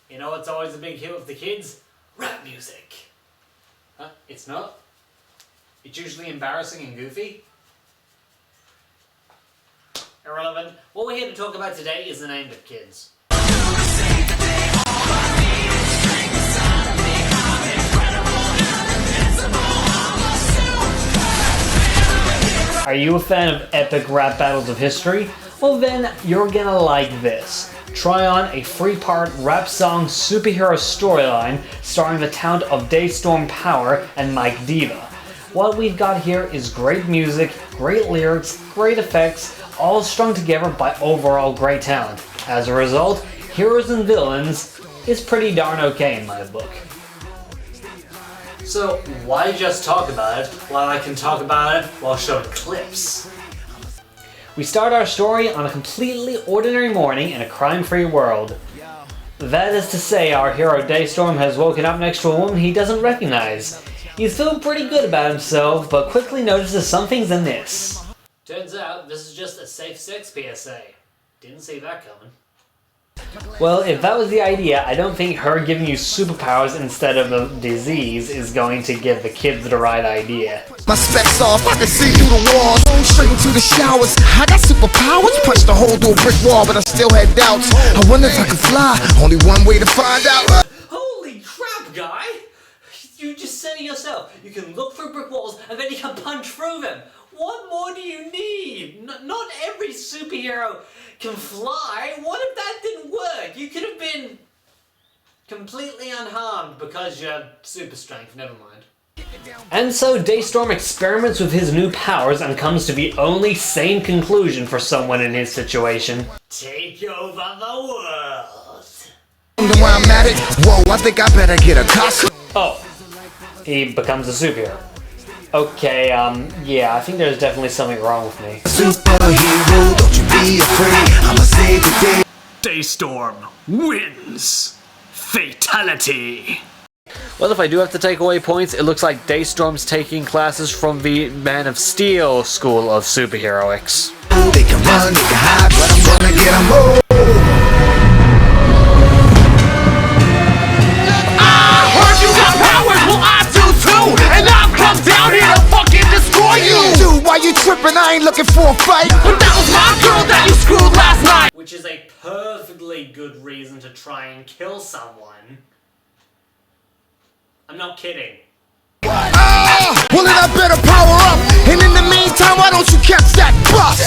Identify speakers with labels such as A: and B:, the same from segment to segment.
A: You know what's always a big hit with the kids? Rap music. Huh? It's not? It's usually embarrassing and goofy? Irrelevant. What we're here to talk about today is the name of kids. Are you a fan of epic rap battles of history? Well then, you're gonna like this. Try on a 3-part rap song superhero storyline starring the talent of Daystorm Power and Mike Diva. What we've got here is great music, great lyrics, great effects, all strung together by overall great talent. As a result, Heroes and Villains is pretty darn okay in my book. So why just talk about it while I can talk about it while showing clips? We start our story on a completely ordinary morning in a crime-free world. That is to say, our hero Daystorm has woken up next to a woman he doesn't recognize. He's feeling pretty good about himself, but quickly notices something's amiss. Turns out, this is just a safe sex PSA. Didn't see that coming. Well, if that was the idea, I don't think her giving you superpowers instead of a disease is going to give the kids the right idea.
B: My specs off, I can see through the walls, straight into the showers. I got superpowers, punched a hole through a brick wall, but I still had doubts. I wonder if I could fly, only one way to find out.
A: Holy crap, guy! You just said it yourself. You can look through brick walls and then you can punch through them. What more do you need? Not every superhero can fly. What if that didn't work? You could have been completely unharmed because you have super strength. Never mind. And so Daystorm experiments with his new powers and comes to the only sane conclusion for someone in his situation. Take over the world.
B: Where I'm at it, whoa, I think I better get a costume.
A: Oh, he becomes a superhero. Okay, yeah, I think there's definitely something wrong with me.
B: Superhero, don't you be afraid, I'ma save the day.
A: Daystorm wins. Fatality. Well, if I do have to take away points, it looks like Daystorm's taking classes from the Man of Steel school of superheroics.
B: They can run, they can hide, but I'm gonna get them all. I heard you got powers, well I do too, and I've come down here to fucking destroy you. Dude, why you tripping? I ain't looking for a fight, but that was my girl that you screwed last night.
A: Which is a perfectly good reason to try and kill someone. I'm not kidding.
B: Well then I better power up, and in the meantime, why don't you catch that bus?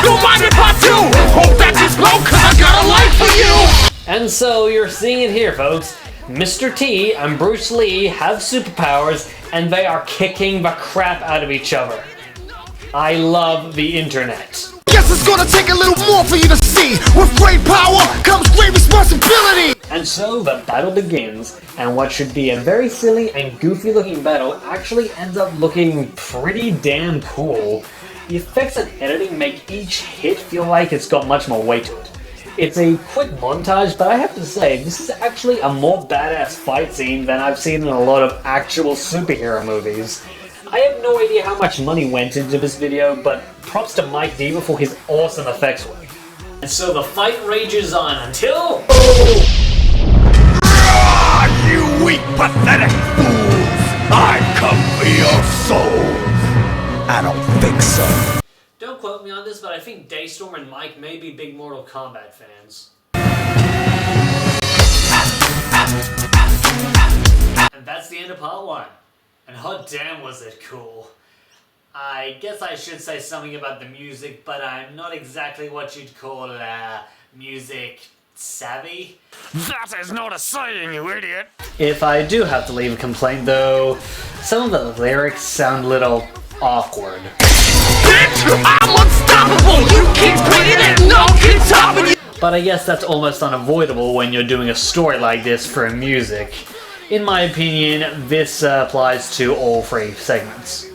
B: Don't mind if I do. Hope that just blow, cause I got a life for you.
A: And so you're seeing it here, folks. Mr. T and Bruce Lee have superpowers, and they are kicking the crap out of each other. I love the internet.
B: Guess it's gonna take a little more for you to see. With great power comes great responsibility.
A: And so the battle begins, and what should be a very silly and goofy looking battle actually ends up looking pretty damn cool. The effects and editing make each hit feel like it's got much more weight to it. It's a quick montage, but I have to say, this is actually a more badass fight scene than I've seen in a lot of actual superhero movies. I have no idea how much money went into this video, but props to Mike Diva for his awesome effects work. And so the fight rages on until...
B: You weak, pathetic fools! I come for your souls! I don't think so.
A: Don't quote me on this, but I think Daystorm and Mike may be big Mortal Kombat fans. And that's the end of part 1. And hot damn was it cool. I guess I should say something about the music, but I'm not exactly what you'd call, music savvy.
C: That is not a saying, you idiot!
A: If I do have to leave a complaint though, some of the lyrics sound a little awkward.
B: Bitch, I'm unstoppable! You keep playing it and I'll get top of you!
A: But I guess that's almost unavoidable when you're doing a story like this for music. In my opinion, this applies to all 3 segments.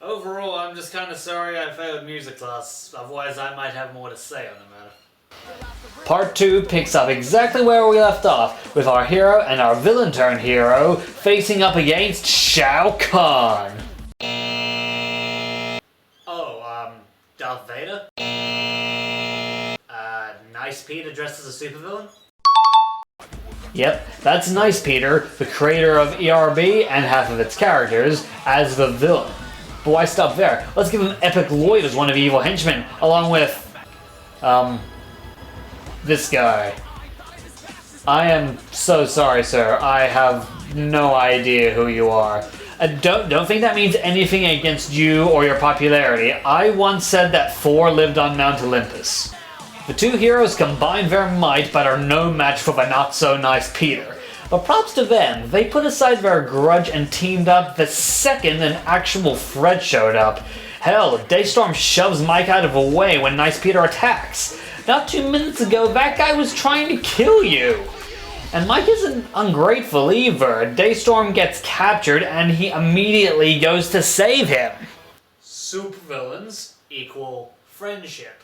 A: Overall, I'm just kind of sorry I failed music class, otherwise I might have more to say on the matter. Part 2 picks up exactly where we left off, with our hero and our villain-turned hero facing up against Shao Kahn. Oh, Darth Vader? Nice Peter dressed as a supervillain? Yep, that's Nice Peter, the creator of ERB and half of its characters, as the villain. But why stop there? Let's give him Epic Lloyd as one of the evil henchmen, along with, this guy. I am so sorry, sir. I have no idea who you are. Don't think that means anything against you or your popularity. I once said that Thor lived on Mount Olympus. The two heroes combine their might but are no match for the not-so-nice Peter. But props to them, they put aside their grudge and teamed up the second an actual threat showed up. Hell, Daystorm shoves Mike out of the way when Nice Peter attacks. Not 2 minutes ago, that guy was trying to kill you. And Mike isn't ungrateful either. Daystorm gets captured and he immediately goes to save him. Supervillains equal friendship.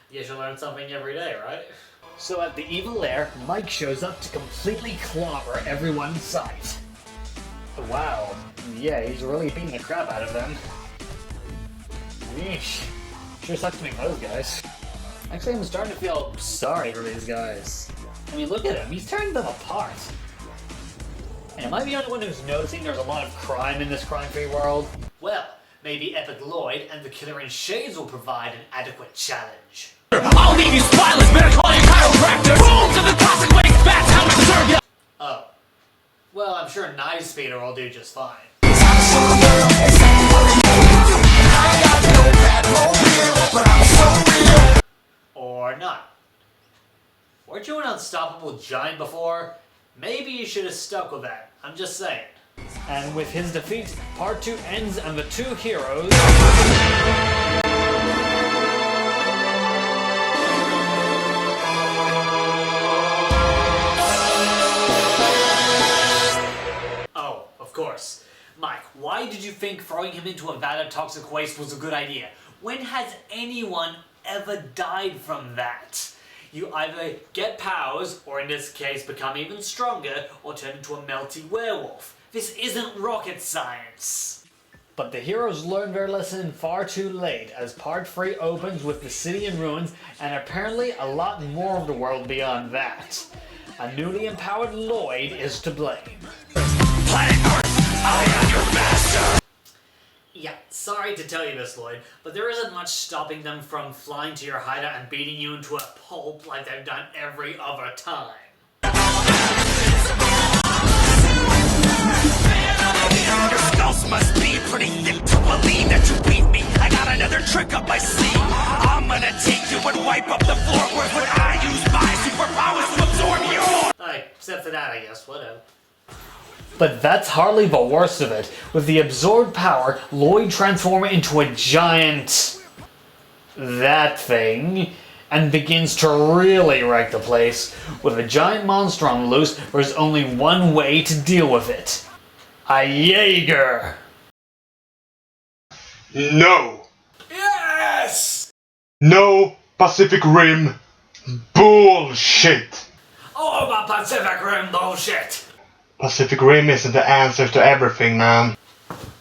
A: You should learn something every day, right? So at the evil lair, Mike shows up to completely clobber everyone in sight. Wow, yeah, he's really beating the crap out of them. Yeesh. Sure sucks to be those guys. Actually, I'm starting to feel sorry for these guys. I mean, look at him. He's tearing them apart. And am I the only one who's noticing there's a lot of crime in this crime-free world? Well, maybe Epic Lloyd and the Killer in Shades will provide an adequate challenge.
D: I'll leave you spineless, better call your chiropractor. Boom to the toxic waste, that's how I deserve you.
A: Oh. Well, I'm sure Nice Peter will do just fine. Or not. Weren't you an unstoppable giant before? Maybe you should have stuck with that. I'm just saying. And with his defeat, part 2 ends and the two heroes... Oh, of course. Mike, why did you think throwing him into a vat of toxic waste was a good idea? When has anyone ever died from that? You either get powers, or in this case become even stronger, or turn into a melty werewolf. This isn't rocket science. But the heroes learned their lesson far too late, as part 3 opens with the city in ruins, and apparently a lot more of the world beyond that. A newly empowered Lloyd is to blame.
D: Planet Earth, I am your master.
A: Yeah, sorry to tell you this, Lloyd, but there isn't much stopping them from flying to your hideout and beating you into a pulp like they've done every other time.
D: Your skulls must be pretty thick to believe that you beat me. I got another trick up my sleeve. I'm gonna take you and wipe up the floor when I use my superpowers to absorb yours.
A: Alright, except for that, I guess, whatever. But that's hardly the worst of it. With the absorbed power, Lloyd transforms into a giant... that thing, and begins to really wreck the place. With a giant monster on the loose, there's only one way to deal with it. A Jaeger!
B: No.
C: Yes!
B: No Pacific Rim. Bullshit.
C: All about Pacific Rim bullshit.
B: Pacific Rim isn't the answer to everything, man.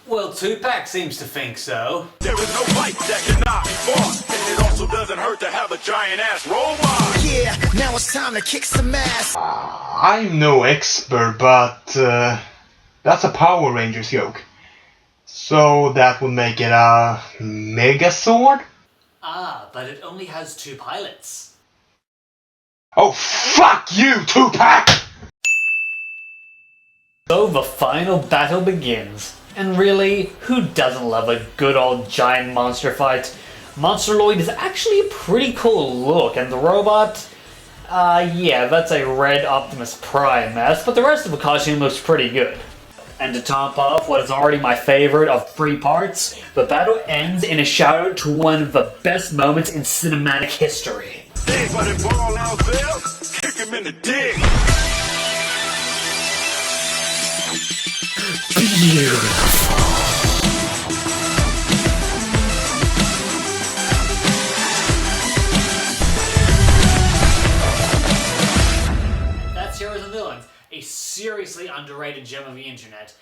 A: Well, Tupac seems to think so.
D: There is no fight that cannot be fought, and it also doesn't hurt to have a giant ass robot.
E: Yeah, now it's time to kick some ass.
B: I'm no expert, but that's a Power Rangers joke. So that would make it a Megazord?
A: Ah, but it only has 2 pilots.
B: Oh, fuck you, Tupac!
A: So the final battle begins. And really, who doesn't love a good old giant monster fight? Monster Lloyd is actually a pretty cool look, and the robot... yeah, that's a red Optimus Prime mess, but the rest of the costume looks pretty good. And to top off what is already my favorite of 3 parts, the battle ends in a shout out to one of the best moments in cinematic history.
D: Dig, but if ball out there, kick him in the dig.
A: Beautiful. That's Heroes and Villains, a seriously underrated gem of the internet.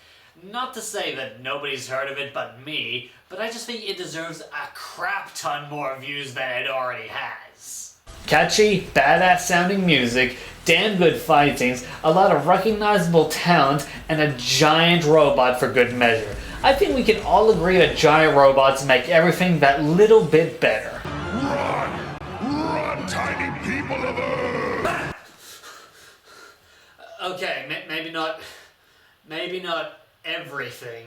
A: Not to say that nobody's heard of it but me, but I just think it deserves a crap ton more views than it already has. Catchy, badass sounding music, damn good fight scenes, a lot of recognizable talent, and a giant robot for good measure. I think we can all agree that giant robots make everything that little bit better.
B: Run! Run, tiny people of Earth!
A: Okay, maybe not everything.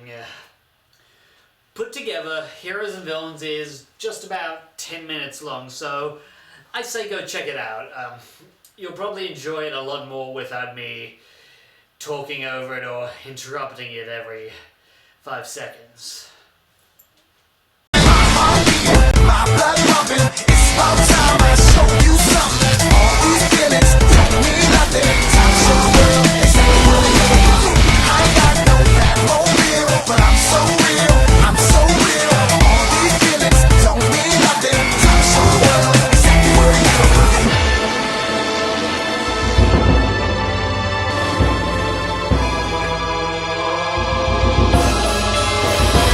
A: Put together, Heroes and Villains is just about 10 minutes long, so I say go check it out. You'll probably enjoy it a lot more without me talking over it or interrupting it every 5 seconds.
E: My blood pumping, it's about time I show you something. All these feelings don't mean